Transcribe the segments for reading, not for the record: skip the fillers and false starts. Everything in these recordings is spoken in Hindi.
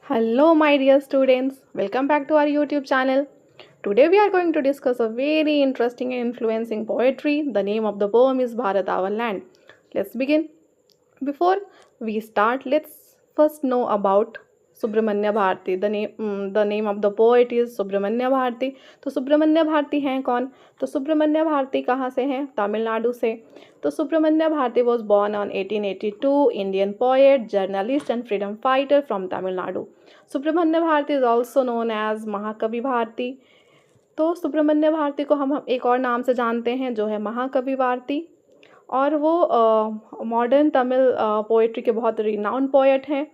Hello, my dear students. Welcome back to our YouTube channel. Today, we are going to discuss a very interesting and influencing poetry. The name of the poem is Bharat Our Land. Let's begin. Before we start, let's first know about Subramania Bharati. The name of the poet is Subramania Bharati. तो सुब्रमण्य भारती हैं कौन? तो सुब्रमण्य भारती कहाँ से हैं? तमिलनाडु से. तो Subramania Bharati was born on 1882, Indian poet, journalist and freedom fighter from Tamil Nadu. Subramania Bharati is also known as Mahakavi Bharati. तो सुब्रमण्य भारती को हम एक और नाम से जानते हैं जो है महाकवि भारती. और वो मॉडर्न तमिल पोइट्री के बहुत रिनाउंड पोएट हैं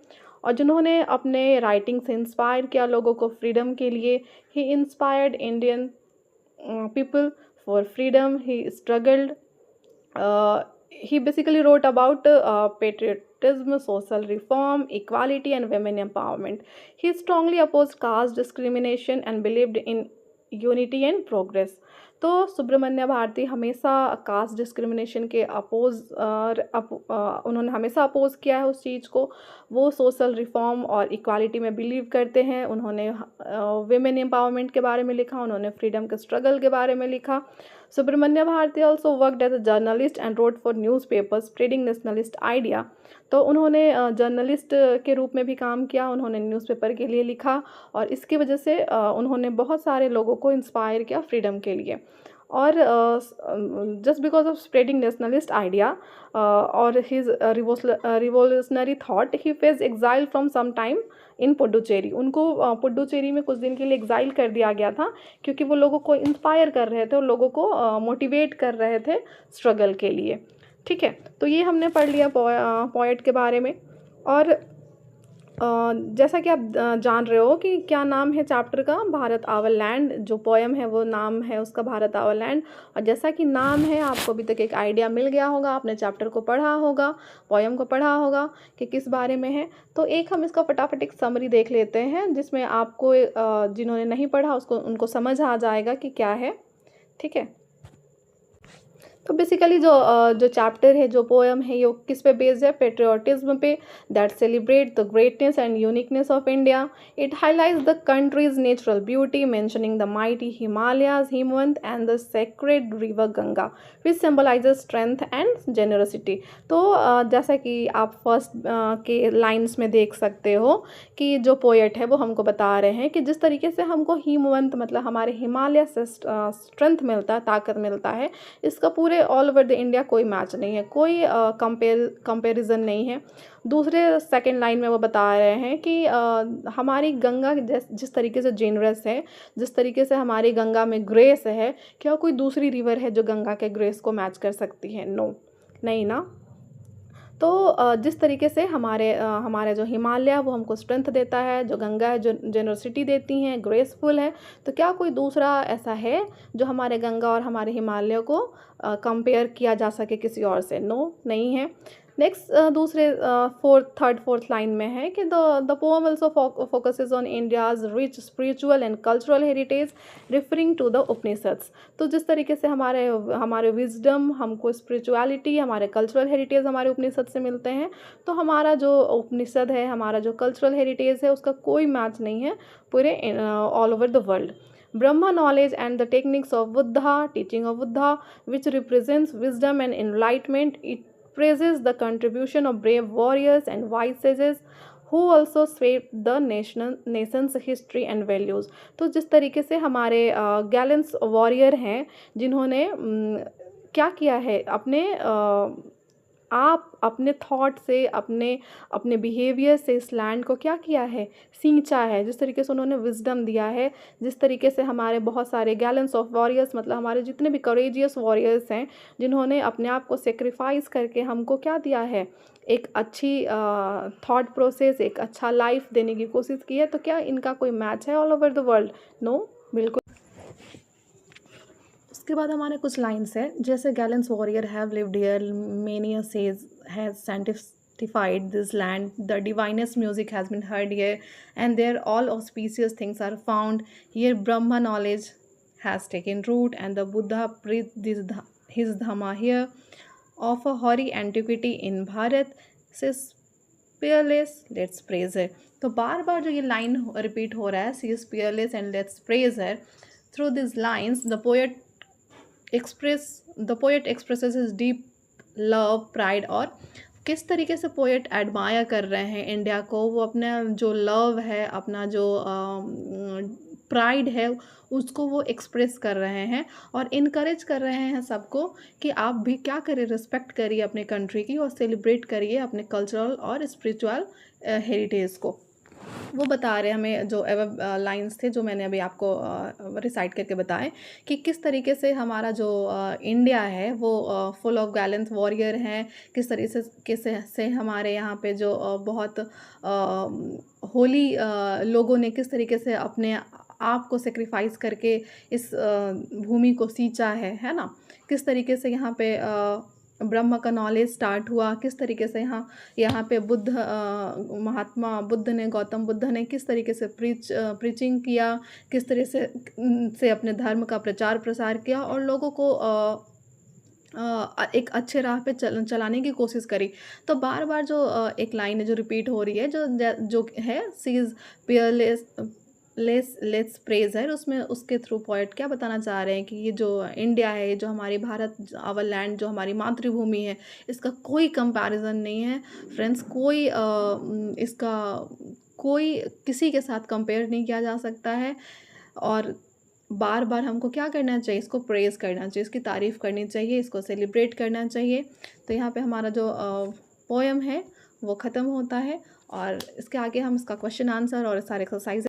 और जिन्होंने अपने राइटिंग से इंस्पायर किया लोगों को फ्रीडम के लिए. He inspired Indian people for freedom. He struggled. He basically wrote about patriotism, social reform, equality, and women empowerment. He strongly opposed caste discrimination and believed in unity and progress. तो सुब्रमण्य भारती हमेशा कास्ट डिस्क्रिमिनेशन के उन्होंने हमेशा अपोज किया है उस चीज़ को. वो सोशल रिफॉर्म और इक्वालिटी में बिलीव करते हैं. उन्होंने वेमेन एम्पावरमेंट के बारे में लिखा. उन्होंने फ्रीडम के स्ट्रगल के बारे में लिखा. Subramania Bharati also worked as a journalist and wrote for news paper spreading nationalist idea. तो उन्होंने जर्नलिस्ट के रूप में भी काम किया. उन्होंने न्यूज़पेपर के लिए लिखा और इसकी वजह से उन्होंने बहुत सारे लोगों को इंस्पायर किया फ्रीडम के लिए. और just because of spreading nationalist idea और his revolutionary thought he face exile from some time in Puducherry. उनको पुडुचेरी में कुछ दिन के लिए एग्जाइल कर दिया गया था क्योंकि वो लोगों को इंस्पायर कर रहे थे और लोगों को मोटिवेट कर रहे थे स्ट्रगल के लिए. ठीक है, तो ये हमने पढ़ लिया पोएट के बारे में. और जैसा कि आप जान रहे हो कि क्या नाम है चैप्टर का? Bharat our land. जो पोएम है वो नाम है उसका भारत आवर लैंड. और जैसा कि नाम है आपको अभी तक एक आइडिया मिल गया होगा. आपने चैप्टर को पढ़ा होगा, पोएम को पढ़ा होगा कि किस बारे में है. तो एक हम इसका फटाफट एक समरी देख लेते हैं जिसमें आपको जिन्होंने नहीं पढ़ा उसको उनको समझ आ जाएगा कि क्या है. ठीक है, तो बेसिकली जो चैप्टर है, जो पोएम है, ये किस पे बेस्ड है? पेट्रियोटिज्म पे. That celebrate the greatness and uniqueness of India. It highlights the country's natural beauty mentioning the mighty Himalayas Himavant and the sacred river Ganga which symbolises strength and generosity. तो जैसा कि आप फर्स्ट के लाइन्स में देख सकते हो कि जो पोएट है वो हमको बता रहे हैं कि जिस तरीके से हमको हिमवंत मतलब हमारे हिमालय से स्ट्रेंथ मिलता है, ताकत मिलता है, इसका पूरे ऑल ओवर द इंडिया कोई मैच नहीं है, कोई कंपेरिजन नहीं है. दूसरे सेकंड लाइन में वो बता रहे हैं कि हमारी गंगा जिस तरीके से जेनरस है, जिस तरीके से हमारी गंगा में ग्रेस है, क्या कोई दूसरी रिवर है जो गंगा के ग्रेस को मैच कर सकती है? नो, नहीं ना. तो जिस तरीके से हमारे जो हिमालय वो हमको स्ट्रेंथ देता है, जो गंगा है जो जेनरसिटी देती हैं, ग्रेसफुल है, तो क्या कोई दूसरा ऐसा है जो हमारे गंगा और हमारे हिमालय को कंपेयर किया जा सके किसी और से? नो, नहीं है. नेक्स्ट दूसरे फोर्थ लाइन में है कि the poem also focuses on India's rich spiritual and cultural heritage referring to the Upanishads. तो जिस तरीके से हमारे विजडम, हमको स्पिरिचुअलिटी, हमारे कल्चरल हेरिटेज हमारे उपनिषद से मिलते हैं, तो हमारा जो उपनिषद है, हमारा जो कल्चरल हेरिटेज है, उसका कोई मैच नहीं है पूरे all over the world. Brahma knowledge and the techniques of Buddha, teaching of Buddha, which represents wisdom and enlightenment. It praises the contribution of brave warriors and wise sages who also shaped the nation's history and values. तो जिस तरीके से हमारे गैलेंस वॉरियर हैं जिन्होंने क्या किया है, अपने थॉट से, अपने बिहेवियर से इस लैंड को क्या किया है? सींचा है. जिस तरीके से उन्होंने विजडम दिया है, जिस तरीके से हमारे बहुत सारे गैलेंस ऑफ वॉरियर्स मतलब हमारे जितने भी करेजियस वॉरियर्स हैं जिन्होंने अपने आप को सेक्रीफाइस करके हमको क्या दिया है? एक अच्छी थॉट प्रोसेस, एक अच्छा लाइफ देने की कोशिश की है. तो क्या इनका कोई मैच है all over the world? No, बिल्कुल. उसके बाद हमारे कुछ लाइन्स है जैसे gallants warrior have lived here many a sage has sanctified this land, the divinest music has been heard here, and there all auspicious things are found here. Brahma knowledge has taken root and the Buddha breathed his dhamma here. Of a hoary antiquity in Bharat, says fearless, let's praise her। तो बार बार जो ये लाइन रिपीट हो रहा है, she is fearless and let's praise her। Through this lines the poet expresses his deep love, pride, और किस तरीके से पोएट एडमायर कर रहे हैं इंडिया को। वो अपना जो लव है, अपना जो प्राइड है, उसको वो एक्सप्रेस कर रहे हैं और इनकरेज कर रहे हैं सबको कि आप भी क्या करें, रिस्पेक्ट करिए अपने कंट्री की और सेलिब्रेट करिए अपने कल्चरल और स्पिरिचुअल हेरिटेज को। वो बता रहे हैं हमें, जो लाइंस थे जो मैंने अभी आपको रिसाइट करके बताए, कि किस तरीके से हमारा जो इंडिया है वो फुल ऑफ गैलेंट वॉरियर हैं। किस तरीके से हमारे यहाँ पे जो बहुत होली लोगों ने किस तरीके से अपने आप को सेक्रीफाइस करके इस भूमि को सींचा है ना। किस तरीके से यहाँ पे ब्रह्म का नॉलेज स्टार्ट हुआ, किस तरीके से यहाँ पे महात्मा बुद्ध ने, गौतम बुद्ध ने किस तरीके से प्रीचिंग किया, किस तरह से अपने धर्म का प्रचार प्रसार किया और लोगों को एक अच्छे राह पे चलाने की कोशिश करी। तो बार बार जो एक लाइन है जो रिपीट हो रही है, जो है सी इज़ पियरलेस लेट्स प्रेज है, उसमें उसके थ्रू पोएट क्या बताना चाह रहे हैं कि ये जो इंडिया है, जो हमारी भारत, आवर लैंड, जो हमारी मातृभूमि है, इसका कोई कंपैरिजन नहीं है फ्रेंड्स। इसका कोई किसी के साथ कंपेयर नहीं किया जा सकता है। और बार बार हमको क्या करना चाहिए, इसको प्रेज़ करना चाहिए, इसकी तारीफ़ करनी चाहिए, इसको सेलिब्रेट करना चाहिए। तो यहाँ पे हमारा जो पोएम है वो ख़त्म होता है और इसके आगे हम इसका क्वेश्चन आंसर और सारे एक्सरसाइज